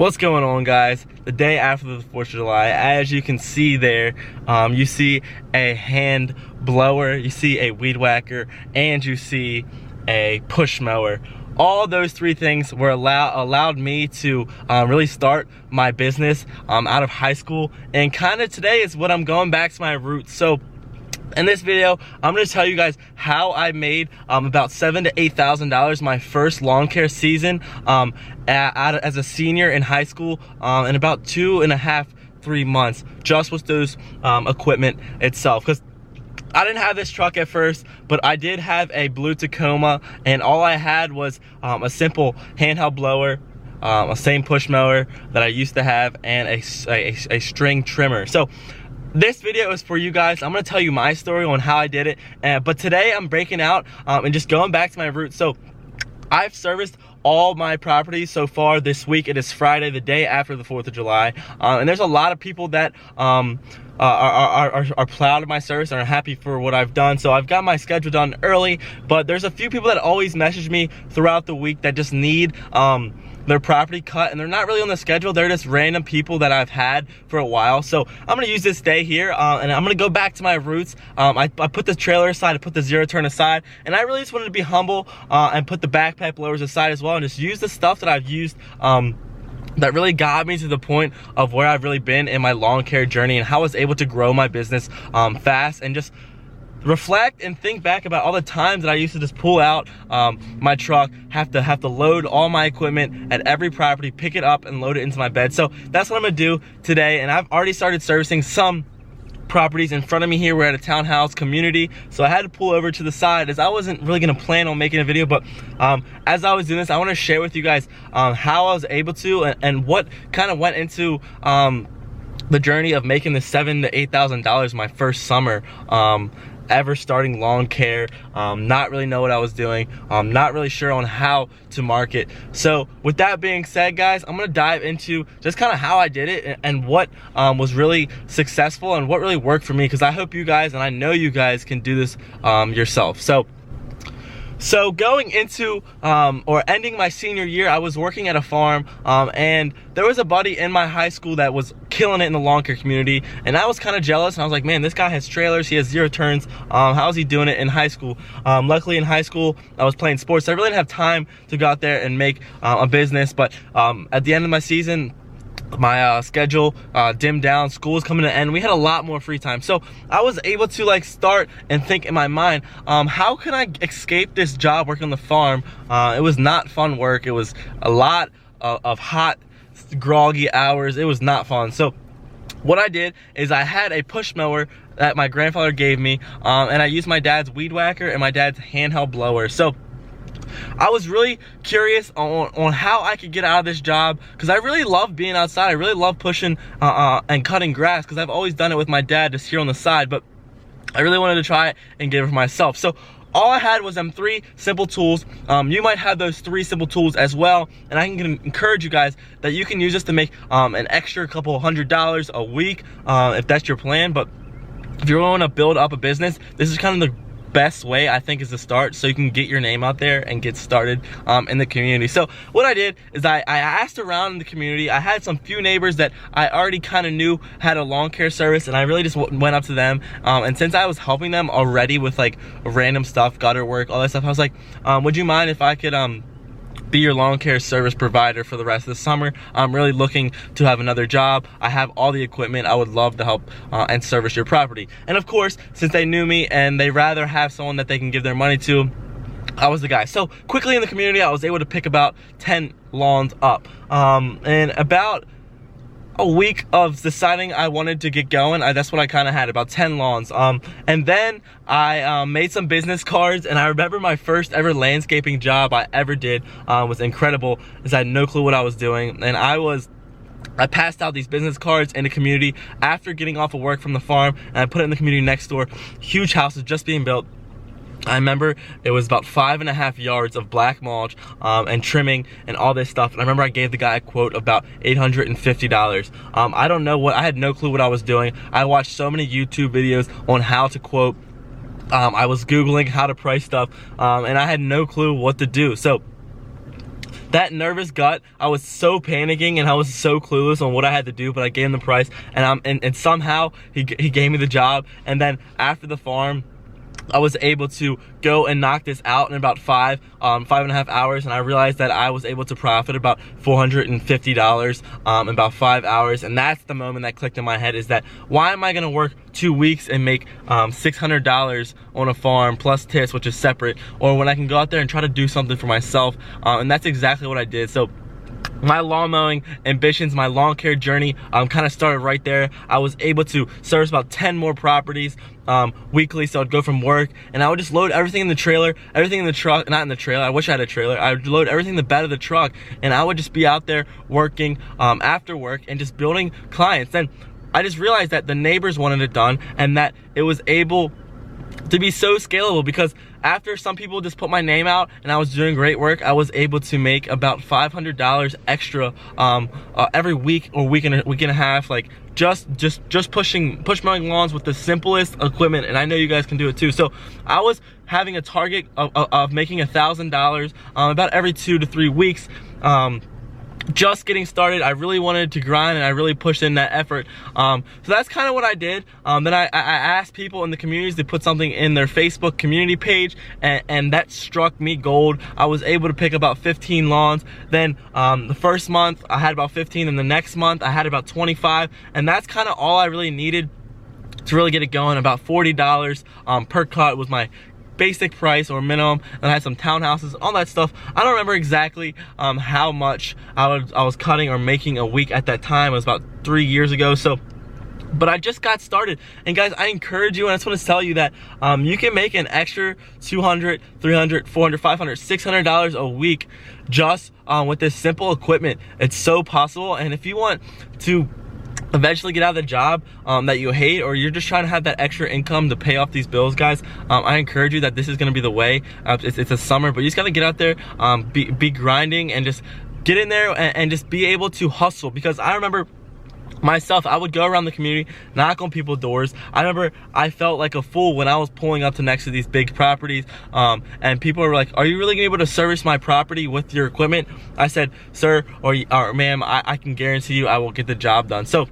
What's going on, guys? The day after the 4th of July, as you can see there, you see a hand blower, you see a weed whacker, and you see a push mower. All those three things were allowed me to really start my business out of high school, and kind of today is what I'm going back to my roots. So in this video, I'm going to tell you guys how I made about $7,000 to $8,000 my first lawn care season as a senior in high school in about 2.5–3 months, just with those equipment itself. Because I didn't have this truck at first, but I did have a blue Tacoma, and all I had was a simple handheld blower, a same push mower that I used to have, and a string trimmer. So this video is for you guys. I'm gonna tell you my story on how I did it, but today I'm breaking out and just going back to my roots. So I've serviced all my properties so far this week. It is Friday, the day after the 4th of July, and there's a lot of people that are proud of my service and are happy for what I've done. So I've got my schedule done early, but there's a few people that always message me throughout the week that just need their property cut, and they're not really on the schedule. They're just random people that I've had for a while. So I'm gonna use this day here and I'm gonna go back to my roots. I put the trailer aside, I put the zero turn aside, and I really just wanted to be humble and put the backpack blowers aside as well, and just use the stuff that I've used that really got me to the point of where I've really been in my lawn care journey, and how I was able to grow my business fast, and just reflect and think back about all the times that I used to just pull out my truck, have to load all my equipment at every property, pick it up and load it into my bed. So that's what I'm gonna do today, and I've already started servicing some properties in front of me here. We're at a townhouse community, so I had to pull over to the side as I wasn't really gonna plan on making a video, but as I was doing this, I want to share with you guys how I was able to and what kind of went into the journey of making the $7,000 to $8,000 my first summer ever starting lawn care. Not really know what I was doing, not really sure on how to market. So with that being said, guys, I'm gonna dive into just kind of how I did it and what was really successful and what really worked for me, because I hope you guys, and I know you guys, can do this yourself. So going into or ending my senior year, I was working at a farm, and there was a buddy in my high school that was killing it in the lawn care community, and I was kind of jealous, and I was like, man, this guy has trailers, he has zero turns, how is he doing it in high school? Luckily in high school I was playing sports, so I really didn't have time to go out there and make a business, but at the end of my season, my schedule dimmed down, school was coming to an end, we had a lot more free time. So I was able to like start and think in my mind, how can I escape this job working on the farm? It was not fun work. It was a lot of hot, groggy hours. It was not fun. So what I did is I had a push mower that my grandfather gave me, and I used my dad's weed whacker and my dad's handheld blower. So I was really curious on how I could get out of this job, because I really love being outside. I really love pushing and cutting grass, because I've always done it with my dad just here on the side, but I really wanted to try it and get it for myself. So all I had was them 3 simple tools. You might have those 3 simple tools as well, and I can encourage you guys that you can use this to make an extra couple $100 a week if that's your plan. But if you want to build up a business, this is kind of the best way, I think, is to start, so you can get your name out there and get started in the community. So what I did is I asked around in the community. I had some few neighbors that I already kind of knew had a lawn care service, and I really just went up to them, and since I was helping them already with like random stuff, gutter work, all that stuff, I was like, would you mind if I could be your lawn care service provider for the rest of the summer? I'm really looking to have another job. I have all the equipment. I would love to help and service your property. And of course, since they knew me and they rather have someone that they can give their money to, I was the guy. So quickly in the community, I was able to pick about 10 lawns up. And about a week of deciding I wanted to get going, that's what I kind of had, about 10 lawns. And then I made some business cards, and I remember my first ever landscaping job I ever did was incredible, as I had no clue what I was doing, and I passed out these business cards in the community after getting off of work from the farm, and I put it in the community next door. Huge houses just being built. I remember it was about 5.5 yards of black mulch and trimming and all this stuff. And I remember I gave the guy a quote about $850. I don't know I had no clue what I was doing. I watched so many YouTube videos on how to quote. I was Googling how to price stuff, and I had no clue what to do. So that nervous gut, I was so panicking and I was so clueless on what I had to do, but I gave him the price, and somehow he gave me the job. And then after the farm, I was able to go and knock this out in about 5.5 hours, and I realized that I was able to profit about $450 in about 5 hours. And that's the moment that clicked in my head, is that why am I gonna work 2 weeks and make $600 on a farm plus tips, which is separate, or when I can go out there and try to do something for myself? And that's exactly what I did. So my lawn mowing ambitions, my lawn care journey kind of started right there. I was able to service about 10 more properties weekly. So I'd go from work and I would just load everything in the trailer, everything in the truck, not in the trailer, I wish I had a trailer. I would load everything in the bed of the truck, and I would just be out there working after work and just building clients. Then I just realized that the neighbors wanted it done, and that it was able to be so scalable, because after some people just put my name out and I was doing great work, I was able to make about $500 extra every week or week and a half, like just push mowing lawns with the simplest equipment. And I know you guys can do it too. So I was having a target of making $1,000 about every 2 to 3 weeks. Just getting started. I really wanted to grind, and I really pushed in that effort. So that's kind of what I did. Then I asked people in the communities to put something in their Facebook community page, and that struck me gold. I was able to pick about 15 lawns. Then the first month I had about 15, and the next month I had about 25, and that's kind of all I really needed to really get it going. About $40 per cut was my basic price or minimum, and I had some townhouses, all that stuff. I don't remember exactly how much I was cutting or making a week at that time. It was about 3 years ago. So, but I just got started. And guys, I encourage you, and I just want to tell you that you can make an extra $200, $300, $400, $500, $600 a week just with this simple equipment. It's so possible. And if you want to eventually get out of the job that you hate, or you're just trying to have that extra income to pay off these bills, guys, I encourage you that this is going to be the way. It's a summer, but you just got to get out there, be grinding, and just get in there and just be able to hustle. Because I remember myself, I would go around the community, knock on people's doors. I remember I felt like a fool when I was pulling up to next to these big properties, and people were like, "Are you really gonna be able to service my property with your equipment?" I said, "Sir, or ma'am, I can guarantee you I will get the job done." So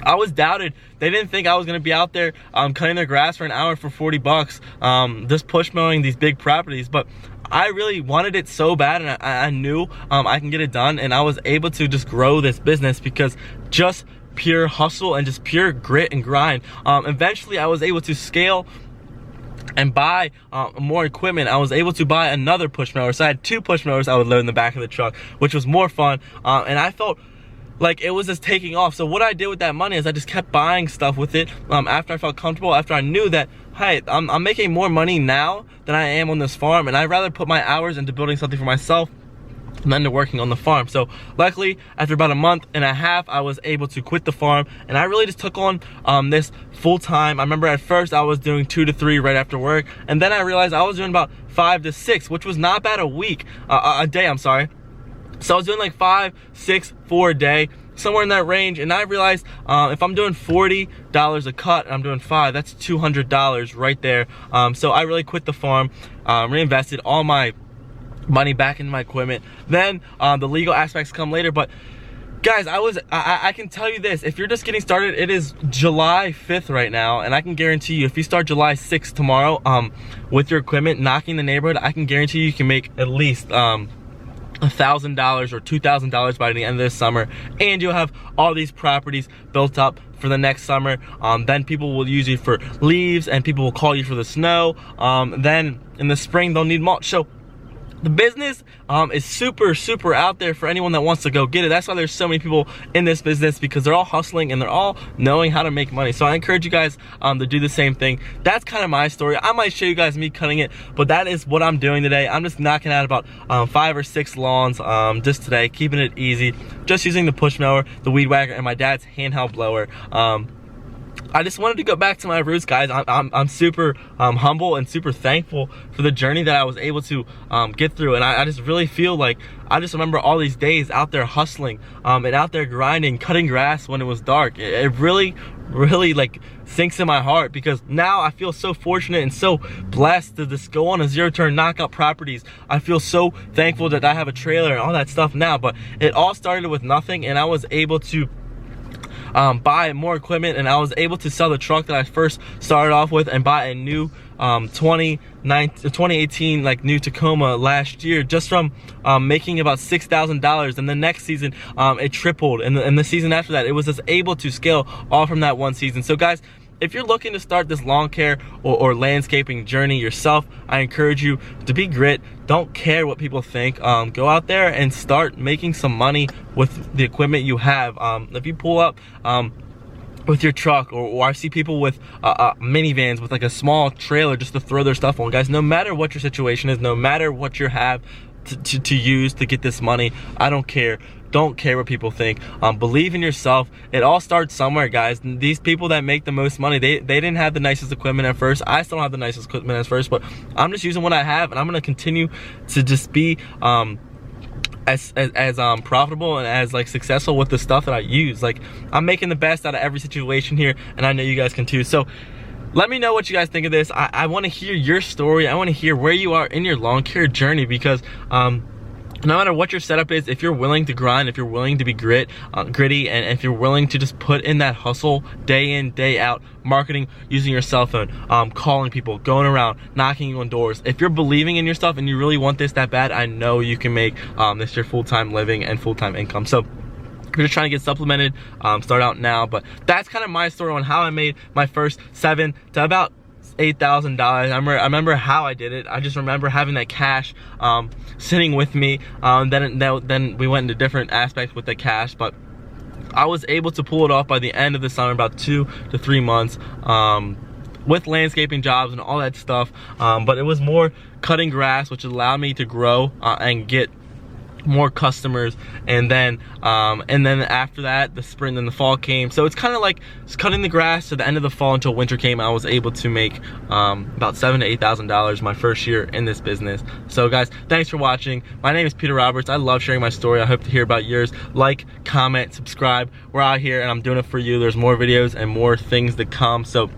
I was doubted. They didn't think I was gonna be out there cutting their grass for an hour for 40 bucks, just push mowing these big properties. But I really wanted it so bad, and I knew I can get it done, and I was able to just grow this business because just pure hustle and just pure grit and grind. Eventually I was able to scale and buy more equipment. I was able to buy another push mower. So I had 2 push mowers I would load in the back of the truck, which was more fun, and I felt like it was just taking off. So what I did with that money is I just kept buying stuff with it after I felt comfortable, after I knew that, hey, I'm making more money now than I am on this farm, and I'd rather put my hours into building something for myself than to working on the farm. So luckily, after about a month and a half, I was able to quit the farm, and I really just took on this full time. I remember at first I was doing 2 to 3 right after work, and then I realized I was doing about 5 to 6, which was not bad a day, I'm sorry. So I was doing like 5, 6, 4 a day, somewhere in that range. And I realized if I'm doing $40 a cut and I'm doing 5, that's $200 right there. So I really quit the farm, reinvested all my money back into my equipment. Then the legal aspects come later. But guys, I can tell you this, if you're just getting started, it is July 5th right now, and I can guarantee you if you start July 6th tomorrow with your equipment, knocking the neighborhood, I can guarantee you can make at least $1,000 or $2,000 by the end of this summer, and you'll have all these properties built up for the next summer. Then people will use you for leaves, and people will call you for the snow. Then in the spring they'll need mulch. So the business is super out there for anyone that wants to go get it. That's why there's so many people in this business, because they're all hustling and they're all knowing how to make money. So I encourage you guys to do the same thing. That's kind of my story. I might show you guys me cutting it, but that is what I'm doing today. I'm just knocking out about 5 or 6 lawns just today, keeping it easy, just using the push mower, the weed whacker, and my dad's handheld blower. I just wanted to go back to my roots, guys. I'm super humble and super thankful for the journey that I was able to get through. And I just really feel like I just remember all these days out there hustling and out there grinding, cutting grass when it was dark. It really like sinks in my heart, because now I feel so fortunate and so blessed to just go on a zero-turn knockout properties. I feel so thankful that I have a trailer and all that stuff now, but it all started with nothing, and I was able to buy more equipment, and I was able to sell the truck that I first started off with and buy a new 2018 like new Tacoma last year, just from making about $6,000. And the next season it tripled, and the season after that it was just able to scale all from that one season. So guys, if you're looking to start this lawn care or landscaping journey yourself, I encourage you to be grit. Don't care what people think. Go out there and start making some money with the equipment you have. If you pull up with your truck, or I see people with minivans with like a small trailer just to throw their stuff on, guys, no matter what your situation is, no matter what you have to use to get this money, I don't care. Don't care what people think. Believe in yourself. It all starts somewhere, guys. These people that make the most money, they didn't have the nicest equipment at first. I still don't have the nicest equipment at first, but I'm just using what I have, and I'm gonna continue to just be as profitable and as like successful with the stuff that I use. Like, I'm making the best out of every situation here, and I know you guys can too. So let me know what you guys think of this. I want to hear your story. I want to hear where you are in your lawn care journey, because no matter what your setup is, if you're willing to grind, if you're willing to be gritty, and if you're willing to just put in that hustle day in, day out, marketing, using your cell phone, calling people, going around, knocking on doors. If you're believing in yourself and you really want this that bad, I know you can make this your full-time living and full-time income. So if you're just trying to get supplemented, start out now. But that's kind of my story on how I made my first $7,000 to about $8,000. I remember how I did it. I just remember having that cash sitting with me. Then we went into different aspects with the cash, but I was able to pull it off by the end of the summer, about 2 to 3 months, with landscaping jobs and all that stuff. But it was more cutting grass, which allowed me to grow and get more customers. And then after that, the spring and the fall came. So it's kind of like cutting the grass to the end of the fall until winter came. I was able to make about $7,000 to $8,000 my first year in this business. So guys, thanks for watching. My name is Peter Roberts. I love sharing my story. I hope to hear about yours. Like, comment, subscribe. We're out here and I'm doing it for you. There's more videos and more things to come. So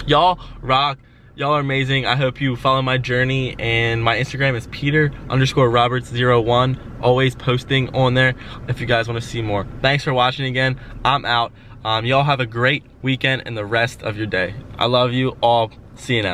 y'all rock. Y'all are amazing. I hope you follow my journey, and my Instagram is Peter_Roberts01. Always posting on there if you guys want to see more. Thanks for watching again. I'm out. Y'all have a great weekend and the rest of your day. I love you all. See you now.